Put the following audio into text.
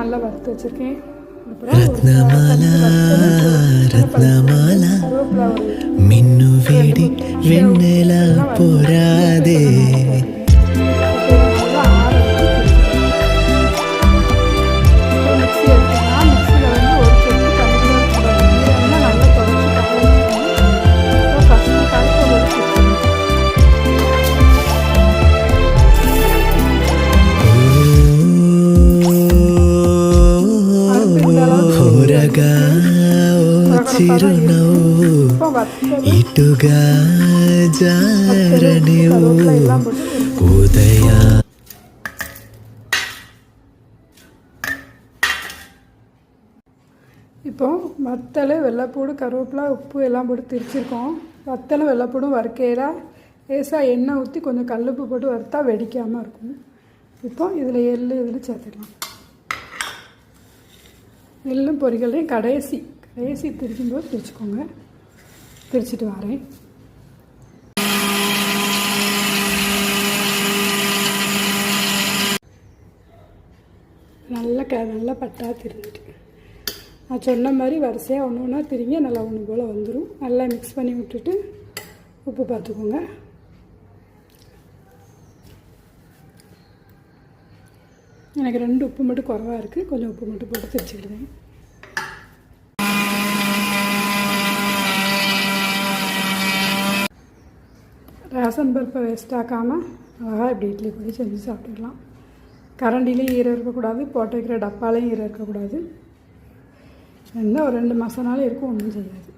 நல்லா வறுத்து வச்சுருக்கேன். ரத்னமாலா ரத்னமாலா மின்னு வேடி வெண்ணெலா போராதே. చిరునవ్వు ఇటుగా జారనివు ఉదయ. இப்போ வத்தல், வெள்ளைப்பூடு, கருவேப்பிலை, உப்பு எல்லாம் போட்டு திரிச்சிருக்கோம். வத்தலும் வெள்ளைப்பூடும் வறுக்கையில் லேசாக எண்ணெய் ஊற்றி கொஞ்சம் கல்லுப்பு போட்டு வறுத்தா வெடிக்காமல் இருக்கும். இப்போ இதில் இதில் சேர்த்துக்கலாம். எள்ளும் பொரிகளையும் கடைசி திரிக்கும்போது திரிச்சுக்கோங்க. திரிச்சிட்டு வரேன். நல்லா பட்டா திரிஞ்சிட்டு நான் சொன்ன மாதிரி வரிசையாக ஒன்று ஒன்றா திரிங்க. நல்லா ஒன்று போல் வந்துடும். நல்லா மிக்ஸ் பண்ணி விட்டுட்டு உப்பு பார்த்துக்கோங்க. எனக்கு 2 உப்பு மட்டும் குறைவாக இருக்குது. கொஞ்சம் உப்பு மட்டும் போட்டு திரிச்சுக்கிடுவேன். ரேஷன் பருப்பை வேஸ்ட் ஆக்காமல் அழகாக இப்படி இட்லி பொடி செஞ்சு சாப்பிட்டுக்கலாம். கரண்டிலையும் ஈரம் இருக்கக்கூடாது, போட்டு வைக்கிற டப்பாலையும் ஈரம் இருக்கக்கூடாது. என்ன ஒரு 2 மாதம்னாலும் இருக்கும், ஒன்றும் செய்யாது.